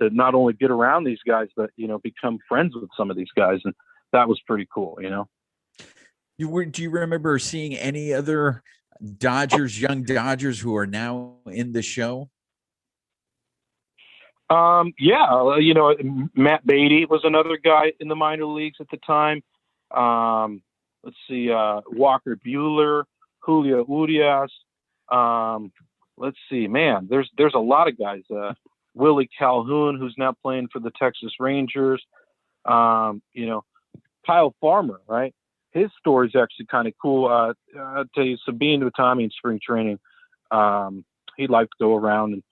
not only get around these guys, but, become friends with some of these guys. And that was pretty cool, Do you remember seeing any other young Dodgers who are now in the show? Matt Beatty was another guy in the minor leagues at the time. Let's see, Walker Buehler, Julio Urias. Let's see, man, there's a lot of guys. Willie Calhoun, who's now playing for the Texas Rangers. Kyle Farmer, right? His story is actually kind of cool. I'll tell you, Sabine with Tommy in spring training, he'd like to go around and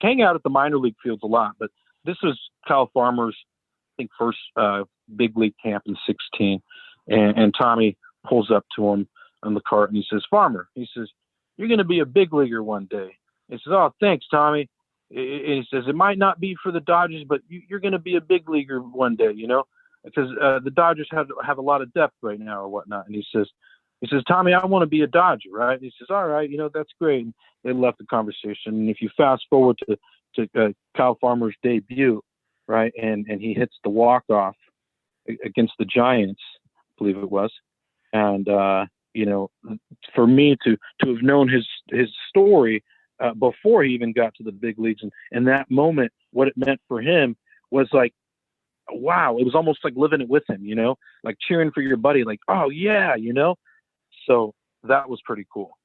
hang out at the minor league fields a lot. But this was Kyle Farmer's, I think, first big league camp in 16. And Tommy pulls up to him on the cart and he says, Farmer, he says, you're going to be a big leaguer one day. He says, oh, thanks, Tommy. He says, it might not be for the Dodgers, but you're going to be a big leaguer one day, because the Dodgers have a lot of depth right now or whatnot. And he says, Tommy, I want to be a Dodger, right? And he says, all right, that's great. And they left the conversation. And if you fast forward to Kyle Farmer's debut, right, and he hits the walk-off against the Giants, I believe it was. And, for me to have known his story before he even got to the big leagues, and that moment, what it meant for him was like, wow, it was almost like living it with him, like cheering for your buddy, like, oh yeah, so that was pretty cool.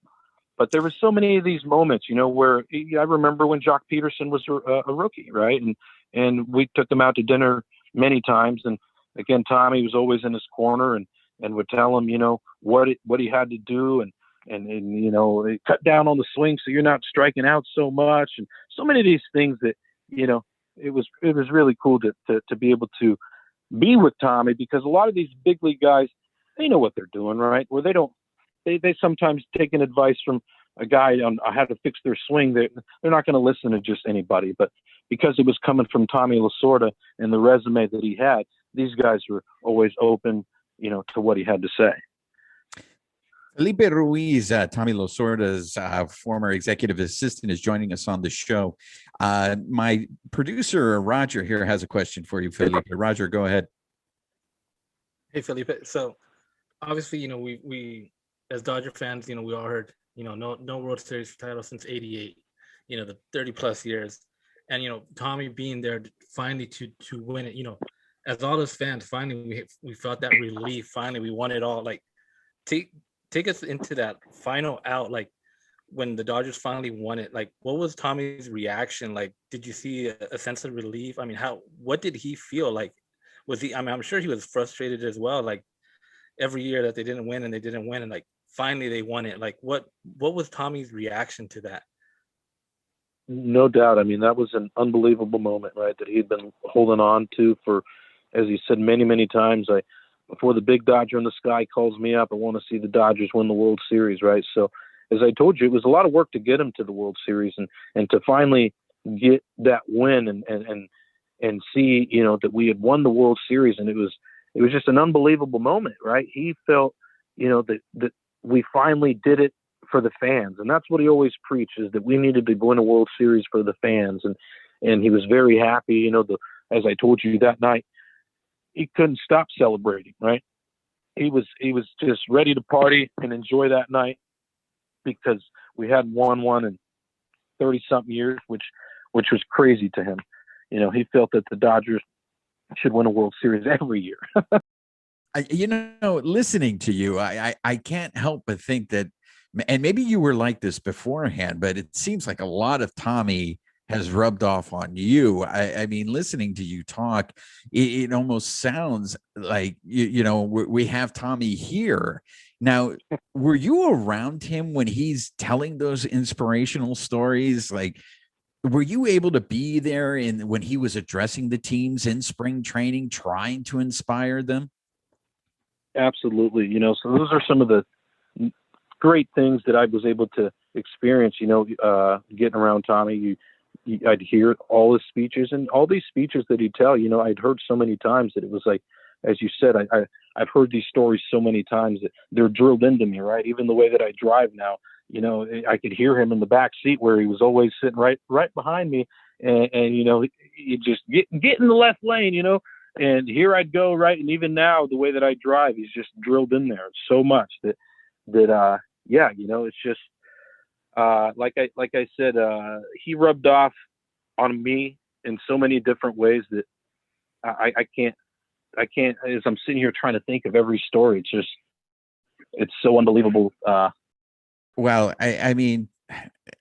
But there were so many of these moments, where I remember when Jock Peterson was a rookie, right? And we took him out to dinner many times. And again, Tommy was always in his corner and would tell him, what he had to do and cut down on the swing so you're not striking out so much. And so many of these things that, it was really cool to be able to be with Tommy, because a lot of these big league guys, they know what they're doing, right? Where they sometimes take an advice from a guy on how to fix their swing. They're not going to listen to just anybody, but because it was coming from Tommy Lasorda and the resume that he had, these guys were always open, to what he had to say. Felipe Ruiz, Tommy Lasorda's former executive assistant, is joining us on the show. My producer, Roger, here has a question for you, Felipe. Roger, go ahead. Hey, Felipe. So, obviously, we as Dodger fans, we all heard, no World Series title since '88, the 30+ years. And, Tommy being there finally to win it, as all those fans, finally, we felt that relief. Finally, we won it all. Like, take us into that final out, like when the Dodgers finally won it. Like, what was Tommy's reaction? Like, did you see a sense of relief? I mean, what did he feel? Like, was he, I'm sure he was frustrated as well. Like, every year that they didn't win and like, finally they won it. Like, what was Tommy's reaction to that? No doubt. I mean, that was an unbelievable moment, right? That he'd been holding on to for, as he said many, many times, before the big Dodger in the sky calls me up, I want to see the Dodgers win the World Series, right? So, as I told you, it was a lot of work to get him to the World Series, and to finally get that win and see, that we had won the World Series, and it was just an unbelievable moment, right? He felt, that we finally did it for the fans, and that's what he always preaches, that we needed to win a World Series for the fans, and he was very happy. as I told you that night, he couldn't stop celebrating, right? He was just ready to party and enjoy that night because we hadn't won one in 30-something years, which was crazy to him. You know, he felt that the Dodgers should win a World Series every year. Listening to you, I can't help but think that, and maybe you were like this beforehand, but it seems like a lot of Tommy has rubbed off on you. I mean, listening to you talk, it almost sounds like, we have Tommy here. Now, were you around him when he's telling those inspirational stories? Like, were you able to be there when he was addressing the teams in spring training, trying to inspire them? Absolutely. So those are some of the great things that I was able to experience, getting around Tommy. I'd hear all his speeches, and all these speeches that he'd tell, I'd heard so many times that it was like, as you said, I've heard these stories so many times that they're drilled into me, right? Even the way that I drive now, I could hear him in the back seat where he was always sitting right behind me. And he just get in the left lane, and here I'd go, right. And even now, the way that I drive, he's just drilled in there so much that it's just, like I said, he rubbed off on me in so many different ways that I can't, as I'm sitting here trying to think of every story, it's so unbelievable. Well, I mean,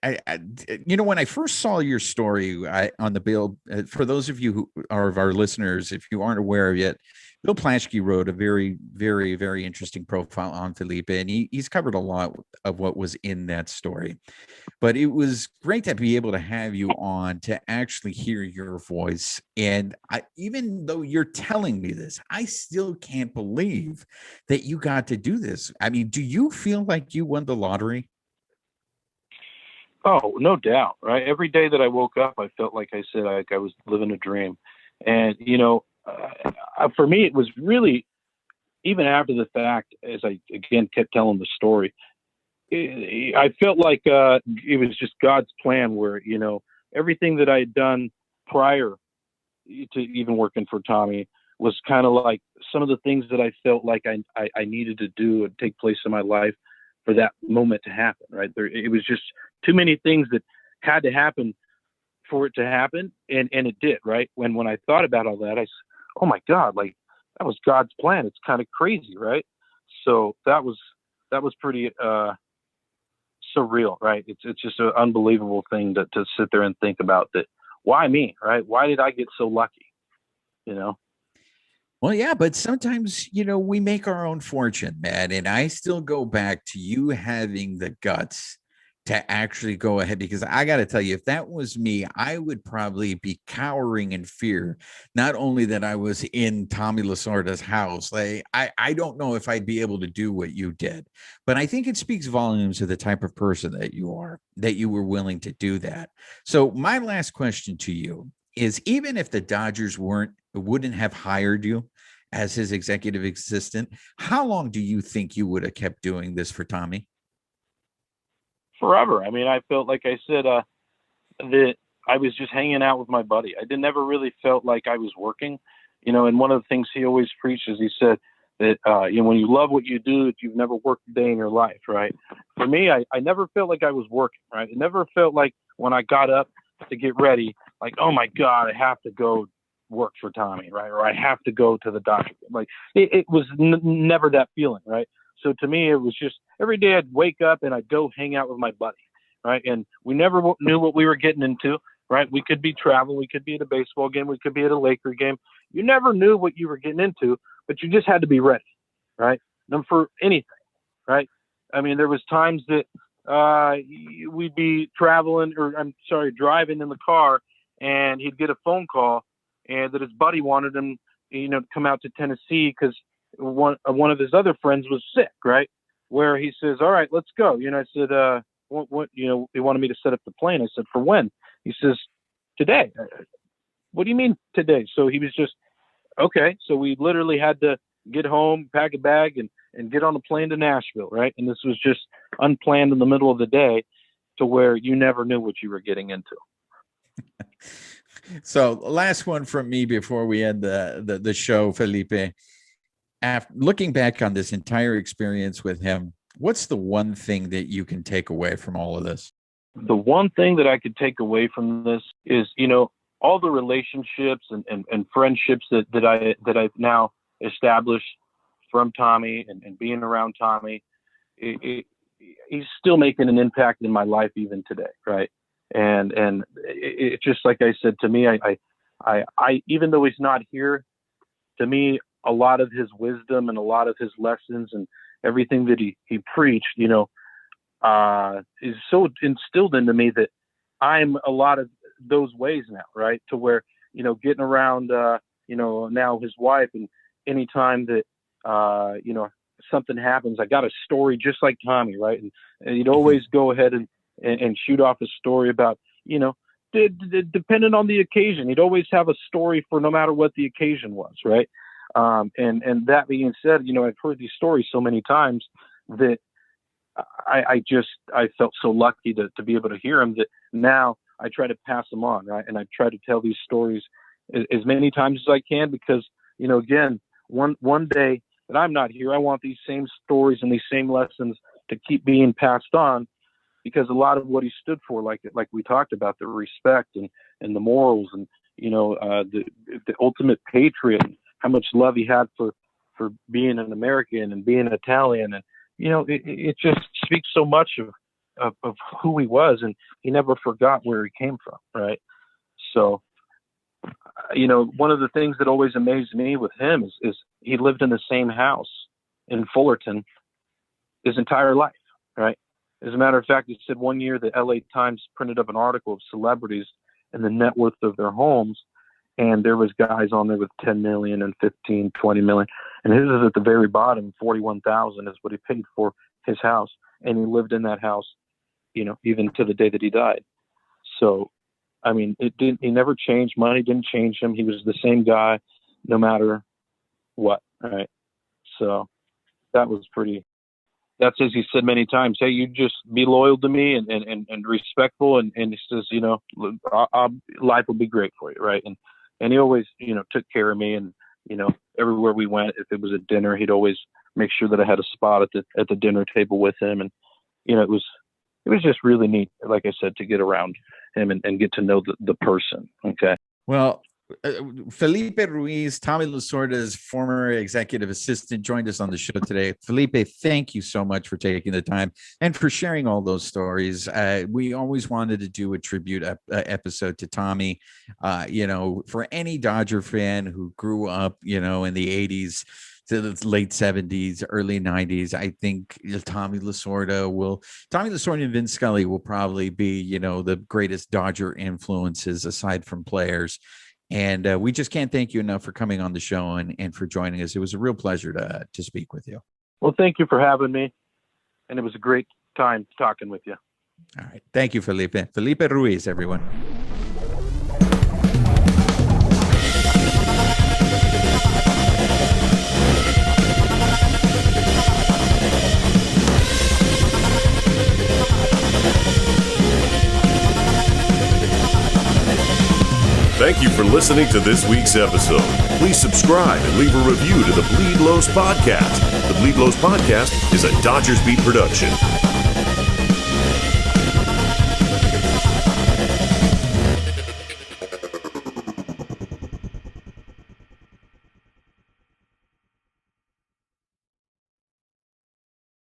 when I first saw your story on the Bill, for those of you who are of our listeners, if you aren't aware of yet, Bill Plaschke wrote a very, very, very interesting profile on Felipe, and he's covered a lot of what was in that story. But it was great to be able to have you on to actually hear your voice. And even though you're telling me this, I still can't believe that you got to do this. I mean, do you feel like you won the lottery? Oh, no doubt, right? Every day that I woke up, I felt like I said, like I was living a dream. And, for me, it was really, even after the fact, as I, again, kept telling the story, I felt like it was just God's plan where, everything that I had done prior to even working for Tommy was kind of like some of the things that I felt like I needed to do and take place in my life for that moment to happen, right? It was just too many things that had to happen for it to happen. And it did, right? When I thought about all that, I said, oh my God, like that was God's plan. It's kind of crazy, right? So that was pretty surreal, right? It's just an unbelievable thing to sit there and think about that. Why me, right? Why did I get so lucky? Well, yeah, but sometimes, we make our own fortune, man. And I still go back to you having the guts to actually go ahead, because I got to tell you, if that was me, I would probably be cowering in fear. Not only that I was in Tommy Lasorda's house, like I don't know if I'd be able to do what you did, but I think it speaks volumes of the type of person that you are, that you were willing to do that. So my last question to you is, even if the Dodgers wouldn't have hired you as his executive assistant, how long do you think you would have kept doing this for Tommy? Forever. I mean, I felt like I said that I was just hanging out with my buddy. I never really felt like I was working, and one of the things he always preaches, he said that, when you love what you do, you've never worked a day in your life, right? For me, I never felt like I was working, right? It never felt like when I got up to get ready, like, oh my God, I have to go work for Tommy, right? Or I have to go to the doctor. Like it was never that feeling, right? So to me, it was just every day I'd wake up and I'd go hang out with my buddy, right? And we never knew what we were getting into, right? We could be traveling, we could be at a baseball game, we could be at a Laker game. You never knew what you were getting into, but you just had to be ready, right? And for anything, right? I mean, there was times that we'd be driving in the car, and he'd get a phone call, and that his buddy wanted him, to come out to Tennessee because one of his other friends was sick, right? Where he says, all right, let's go. I said, what, he wanted me to set up the plane. I said, for when? He says, today. What do you mean today? So he was just, okay. So we literally had to get home, pack a bag, and get on a plane to Nashville, right? And this was just unplanned in the middle of the day, to where you never knew what you were getting into. So last one from me before we end the show, Felipe. After looking back on this entire experience with him, what's the one thing that you can take away from all of this? The one thing that I could take away from this is, all the relationships and friendships that I've now established from Tommy and being around Tommy. He's still making an impact in my life even today, right? And it's just like I said, to me, I even though he's not here, to me, a lot of his wisdom and a lot of his lessons and everything that he preached, is so instilled into me that I'm a lot of those ways now, right? To where, getting around, now his wife, and anytime that, something happens, I got a story just like Tommy, right? And he'd always go ahead and shoot off a story about, depending on the occasion, he'd always have a story for no matter what the occasion was, right? And that being said, I've heard these stories so many times that I felt so lucky to be able to hear them, that now I try to pass them on, right? And I try to tell these stories as many times as I can, because, again, one day that I'm not here, I want these same stories and these same lessons to keep being passed on, because a lot of what he stood for, like we talked about, the respect and the morals and, the ultimate patriot, how much love he had for being an American and being Italian. And, it just speaks so much of who he was, and he never forgot where he came from. Right. So, one of the things that always amazed me with him is he lived in the same house in Fullerton his entire life. Right. As a matter of fact, he said one year the LA Times printed up an article of celebrities and the net worth of their homes. And there was guys on there with 10 million and 15, 20 million. And his is at the very bottom, 41,000 is what he paid for his house. And he lived in that house, even to the day that he died. So, I mean, he never changed. Money didn't change him. He was the same guy, no matter what. Right. So that's, as he said many times, hey, you just be loyal to me and respectful. And he says, life will be great for you. Right. And he always, took care of me, and, everywhere we went, if it was a dinner, he'd always make sure that I had a spot at the dinner table with him. And, it was just really neat, like I said, to get around him and get to know the person. Okay. Well, Felipe Ruiz, Tommy Lasorda's former executive assistant, joined us on the show today. Felipe, thank you so much for taking the time and for sharing all those stories. We always wanted to do a tribute episode to Tommy. For any Dodger fan who grew up, in the 80s to the late 70s, early 90s, I think Tommy Lasorda and Vin Scully will probably be, the greatest Dodger influences aside from players. And we just can't thank you enough for coming on the show and for joining us. It was a real pleasure to speak with you. Well, thank you for having me. And it was a great time talking with you. All right. Thank you, Felipe. Felipe Ruiz, everyone. Thank you for listening to this week's episode. Please subscribe and leave a review to the Bleed Los Podcast. The Bleed Los Podcast is a Dodgers Beat production.